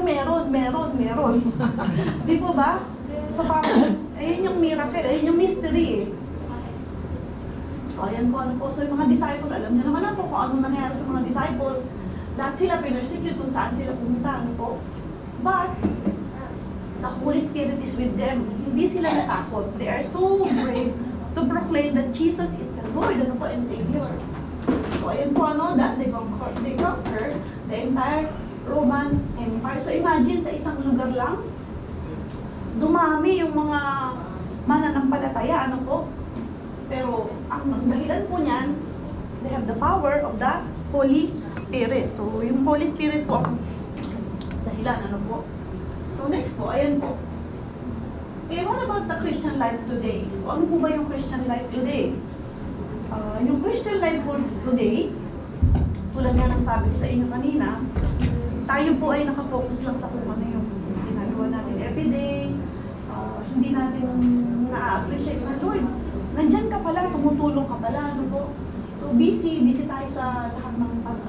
meron. Di po ba? So parang, ayun yung miracle, ayun yung mystery. So ayan po, ano po. So yung mga disciples, alam niyo naman na po kung ano nangyari sa mga disciples. Lahat sila pinersecute kung saan sila pumunta, ano po. But, the Holy Spirit is with them. Hindi sila natakot. They are so brave to proclaim that Jesus is the Lord, ano po, and Savior. So ayun po, ano, that they conquer the entire Roman Empire. So imagine, sa isang lugar lang, dumami yung mga mananampalataya, ano po. Pero ang dahilan po niyan, they have the power of the Holy Spirit. So yung Holy Spirit po ang dahilan, ano po. So next po, ayan po. Okay, what about the Christian life today? So ano po ba yung Christian life today? Yung Christian life po today, tulad nga ng sabi ko sa inyo kanina, tayo po ay nakafocus lang sa kung ano yung ginagawa natin everyday. Hindi natin na-appreciate na, Lord, nandyan ka pala, tumutulong ka pala, ano po. So busy tayo sa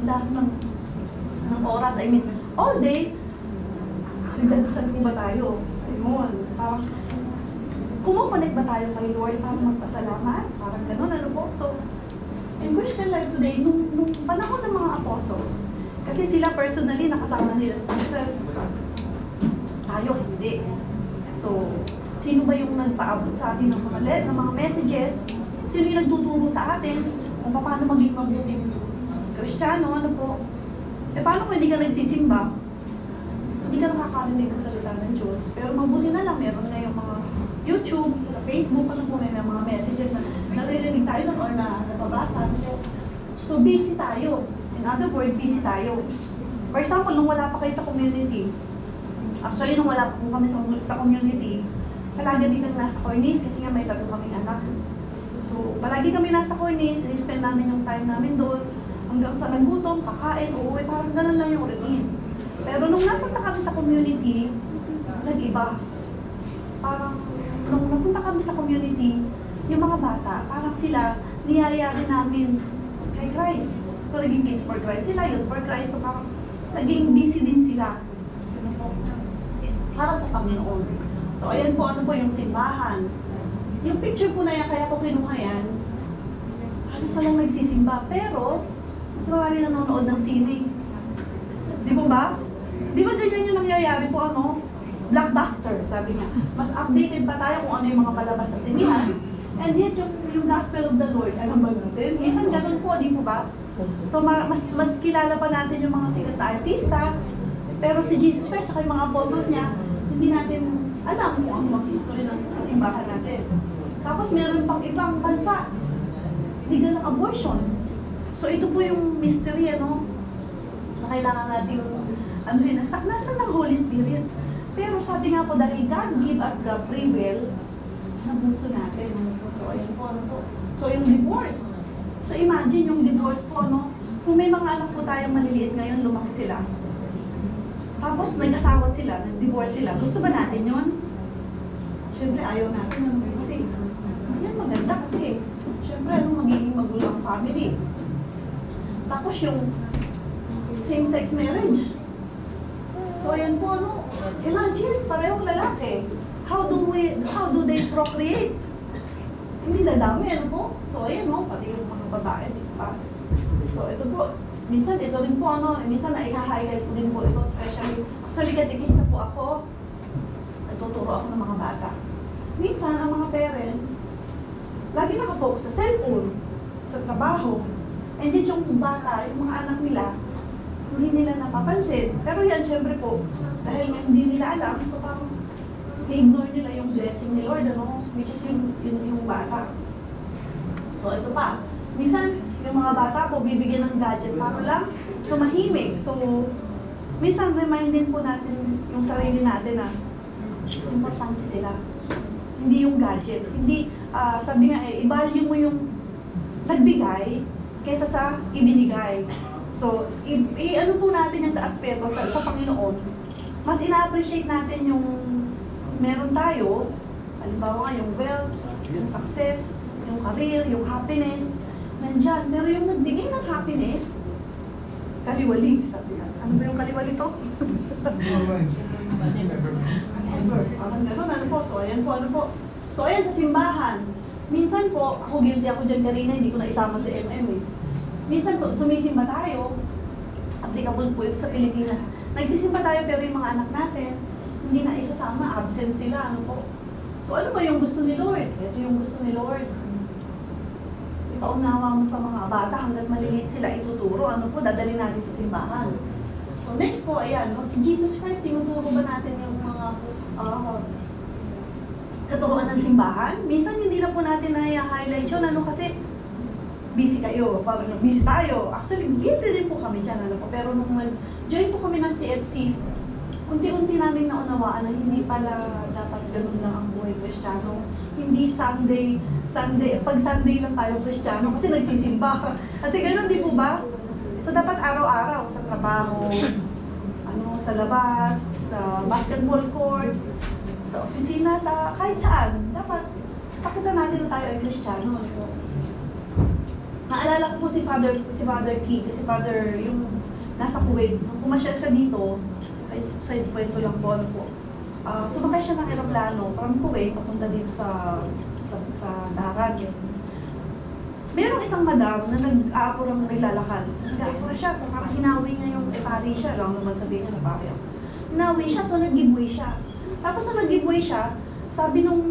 lahat ng oras. I mean, all day, nagdadasal po ba tayo? Ayun, parang kumukonect ba tayo kay Lord para magpasalamat? Parang ganun, ano po. So, in Christian life today, nung panahon ng mga apostles, kasi sila personally nakasama nila si Jesus, tayo hindi. So, sino ba yung nagpaabot sa atin ng mga messages? Sino yung nagtuturo sa atin kung paano maging mabuting Kristiyano, ano po? Paano kung hindi ka nagsisimba? Hindi ka nakakarinig ng salita ng Diyos. Pero mabuti na lang, meron na yung mga YouTube, sa Facebook, ano po, may mga messages na naririnig tayo doon or nababasa. So, busy tayo. In other words, busy tayo. For example, nung wala pa kayo sa community, actually, nung wala pa po kami sa community, palagi kami nasa cornice kasi nga may 3 kaming anak. So, palagi kami nasa cornice, in-spend namin yung time namin doon, hanggang sa nagutom, kakain, uuwi, parang ganun lang yung routine. Pero nung napunta kami sa community, nag-iba. Parang, nung napunta kami sa community, yung mga bata, parang sila, niyayari namin kay Christ. So, naging Kids for Christ sila, Youth for Christ. So, parang, naging busy din sila. Ano po? Para sa Panginoon. So, ayan po, ano po yung simbahan. Yung picture po na yan, kaya ko kinuha yan, halos walang nagsisimba. Pero, mas marami nanonood ng sine. Di po ba? Di ba ganyan yung nangyayari po, ano? Blockbuster, sabi niya. Mas updated pa tayo kung ano yung mga palabas sa sinihan. And yet, yung Gospel of the Lord, alam ba natin? Minsan ganun po, di po ba? So, mas kilala pa natin yung mga sikat na artista. Pero si Jesus Christ, saka yung mga apostles niya, hindi natin alam kung ang mga history ng simbahan natin. Tapos meron pang ibang bansa, legal ng abortion. So ito po yung mystery, ano, na kailangan natin, ano yun, nasan ang Holy Spirit? Pero sabi nga po, dahil God give us the free will, nabuso natin. So ayan po, ano po. So yung divorce. So imagine yung divorce po, no? Kung may mga anak po tayong maliliit ngayon, lumaki sila. Tapos nag-asawa sila, nag-divorce sila. Gusto ba natin yun? Siyempre ayaw natin. Kasi, yan maganda kasi, siyempre anong magiging magulo ang family. Tapos yung same-sex marriage. So ayan po, ano, imagine, parehong lalaki. How do they procreate? Hindi dadami, ano po? So ayan, no, pati yung mga babae, di ba? So ito po, minsan ito rin po, ano, minsan na-highlight ko din po ito, actually katikista po ako, nagtuturo ako ng mga bata. Minsan, ang mga parents, lagi nakafocus sa cellphone, sa trabaho, and yet yung bata, yung mga anak nila, hindi nila napapansin. Pero yan, syempre po, dahil nga hindi nila alam, so parang i-ignore nila yung blessing ni Lord, ano, which is yung bata. So ito pa, minsan, yung mga bata po, bibigyan ng gadget para lang tumahimik. So, minsan remind din po natin yung sarili natin na importante sila. Hindi yung gadget. Hindi, sabi nga i-value mo yung nagbigay kaysa sa ibinigay. So, ano po natin yan sa aspeto, sa Panginoon, mas ina-appreciate natin yung meron tayo, halimbawa nga yung wealth, yung success, yung career, yung happiness, nandyan. Pero yung nagbigay ng happiness, Kaliwali, sabi niya. Ano ba yung kaliwali to? Ever. Parang gano'n, ano po. So, ayan po, ano po. So, ayan, sa simbahan. Minsan po, ako guilty ako dyan kanina, hindi ko na isama sa MM eh. Minsan po, sumisimba tayo. Applicable po ito sa Pilipinas. Nagsisimba tayo pero yung mga anak natin, hindi na isasama, absent sila, ano po. So, ano ba yung gusto ni Lord? Ito yung gusto ni Lord. Ipaunawa mo sa mga bata hanggat maliliit sila, ituturo, ano po, dadalhin natin sa simbahan. So, next po, ayan, si Jesus Christ, tinuturo ba natin yung mga katuruan ng simbahan? Minsan hindi na po natin na-highlight yun, ano, kasi busy kayo, parang busy tayo. Actually, guilty rin po kami dyan, ano po. Pero nung nag-join po kami ng CFC, unti-unti namin naunawaan na hindi pala dapat ganun lang ang buhay Kristiyano. Hindi pag Sunday lang tayo Kristiyano kasi nagsisimba. Kasi ganun, di po ba? So, dapat araw-araw sa trabaho, sa labas, sa basketball court, sa opisina, sa kahit saan. Dapat pakita natin na tayo ay Kristiyano. Naalala ko po si Father King, si Father yung nasa Kuwait. Nung pumasyal siya dito, sa kwento lang po, ano po. Sumakay siya ng aeroplano from Kuwait papunta dito sa darat. Merong isang madam na nag-aapurang nilalakad. So nag-aapura siya, so parang hinawi niya yung pari siya. Lang naman sabihin niya na pari ako. Hinawi siya, so nag-giveaway siya. Tapos nung nag-giveaway siya, sabi nung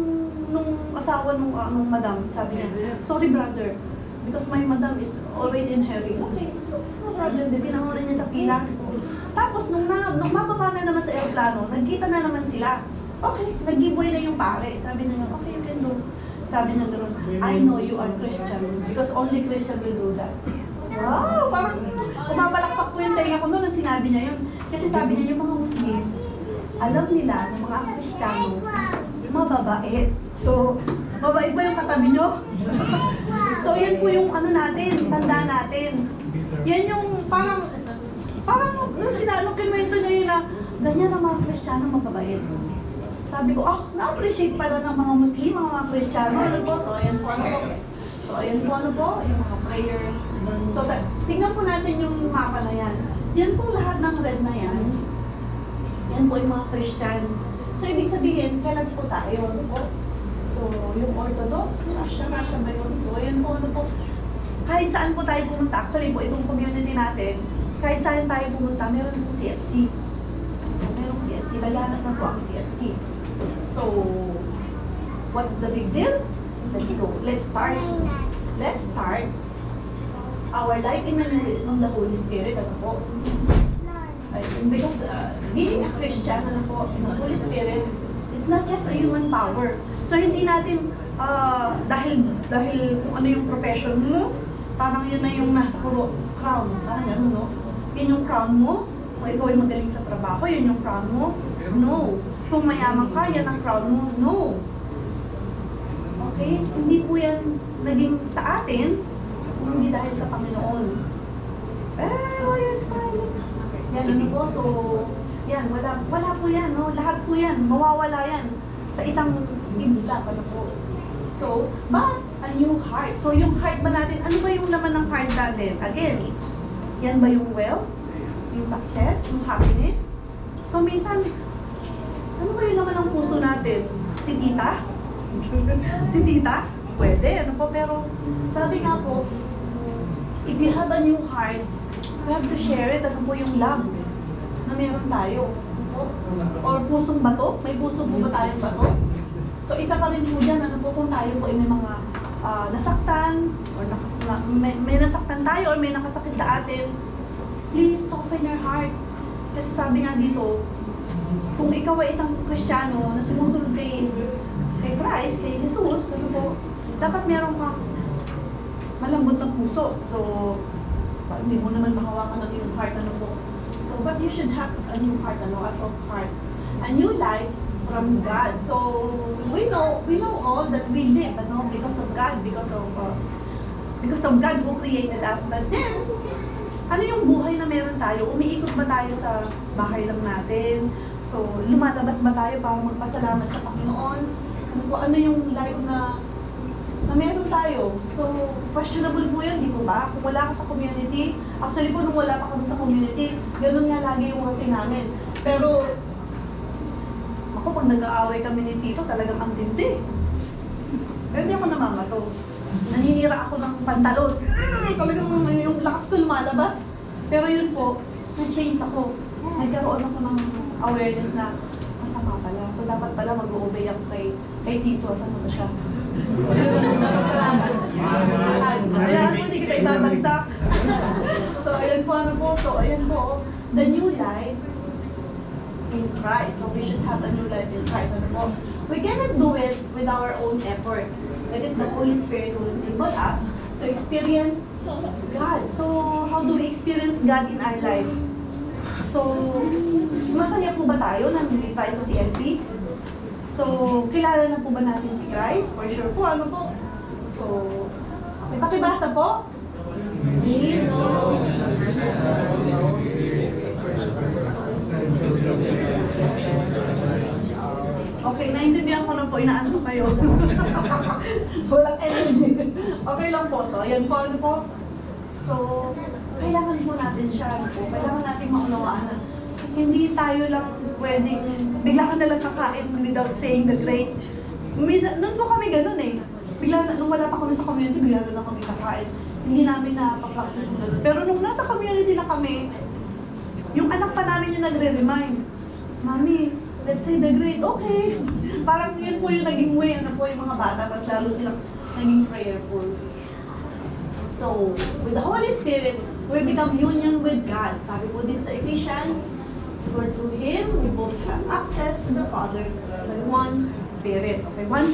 asawa nung madam, sabi niya, sorry brother, because my madam is always in hurry. Okay, so no problem, di pinahuna niya sa pila. Tapos nung mababa na naman sa aeroplano, nagkita na naman sila. Okay, nag-giveaway na yung pare. Sabi niya, okay, you can do. Sabi niya gano'n, I know you are Christian because only Christian will do that. Wow, parang pumapalakpak po yung tenga ko noon nang sinabi niya yun. Kasi sabi niya, yung mga Muslim, alam nila ng mga Kristiyano, mababait. So, mabait ba yung katabi niyo? So, yan po yung natin, tanda natin. Yan yung parang nung kinwento niya yun na, ganyan ang mga Kristiyano mababait. Sabi ko, na-appreciate pala ng mga Muslim, mga Kristiyano. Ano po? So, ayan po, ano po? Yung mga prayers. So, tingnan po natin yung mapa na yan. Yan po lahat ng red na yan. Yan po yung mga Christian. So, ibig sabihin, kailan po tayo? Ano po? So, yung Orthodox, Russia ba yun? So, ayan po, ano po? Kahit saan po tayo pumunta, actually po, itong community natin, kahit saan tayo pumunta, meron po CFC. Merong CFC. Laganap na po ang CFC. So, what's the big deal? Let's go. Let's start our life in the Holy Spirit. Ano po? Because being a Christian, ano po, in the Holy Spirit, it's not just a human power. So, hindi natin, dahil kung ano yung profession mo, parang yun na yung nasa crown. Parang ano, no? Yun yung crown mo. Kung ikaw ay magaling sa trabaho, yun yung crown mo. No. Kung mayaman ka, yan ang crown mo. No. Okay? Hindi po yan naging sa atin, kung hindi dahil sa Panginoon. Why are you smiling? Yan, ano po? So, yan, wala po yan, no? Lahat po yan, mawawala yan sa isang iglap, ano po. So, but a new heart. So, yung heart ba natin, ano ba yung laman ng heart natin? Again, yan ba yung wealth? Yung success? Yung happiness? So, minsan, ano ba yung laman ng puso natin? Si tita? Si tita? Pwede, ano po, pero sabi nga po, if you have a new heart, you have to share it. Ano po yung love na meron tayo? Ano po? Or pusong bato? May puso po ba tayong bato? So, isa pa rin po dyan, ano po, kung tayo po ay may mga nasaktan, or may nasaktan tayo, or may nakasakit sa atin, please soften your heart. Kasi sabi nga dito, kung ikaw ay isang Kristiyano na sumusunod kay Christ, kay Jesus, ano po, dapat meron kang malambot na puso. So, hindi mo naman mahawakan ng iyong heart, ano po. So, but you should have a new heart, a soft heart, a new life from God. So, we know all that we live, ano, because of God, because of God who created us. But then, ano yung buhay na meron tayo? Umiikot ba tayo sa bahay lang natin? So, lumalabas ba tayo para magpasalamat sa Panginoon? Ano yung life na na meron tayo. So, questionable po yan, di po ba? Kung wala ka sa community, actually po nung wala pa kami sa community, ganun nga lagi yung routine namin. Pero, ako pag nag-aaway kami ni Tito, talagang ang tindi. Pero hindi ako namamato. Naninira ako ng pantalon. Talagang yung lakas ko lumalabas. Pero yun po, na-change ako. Nagkaroon ako ng awareness na masama pala. So dapat pala mag-obey ako kay Tito. Asan mo ba siya? So yun. Kaya po, hindi kita ibabagsak. So ayan po, ano po. So ayan po, the new life in Christ. So we should have a new life in Christ. Ano po? We cannot do it with our own effort. It is the Holy Spirit who will enable us to experience God. So, how do we experience God in our life? So, masaya po ba tayo nandito tayo sa CLP? So, kilala na po ba natin si Christ? For sure po, ano po? So, okay, pakibasa po. Okay, naintindihan ko na po, inaanto kayo. Walang energy. Okay lang po. So, ayan po, ano po. So, kailangan po natin siya, ano po. Kailangan natin maunawaan na hindi tayo lang pwedeng, bigla ka nalang kakain without saying the grace. Noon po kami ganun eh. Bigla, nung wala pa kami sa community, bigla na lang kami kakain. Hindi namin na-practice yung ganun. Pero nung nasa community na kami, yung anak pa namin yung nagre-remind, Mami, let's say the grace, okay. Parang yun po yung naging way, ano po yung mga bata, mas lalo silang naging prayerful. So, with the Holy Spirit, we become union with God. Sabi po din sa Ephesians, for through Him, we both have access to the Father by one Spirit. Okay, one Spirit.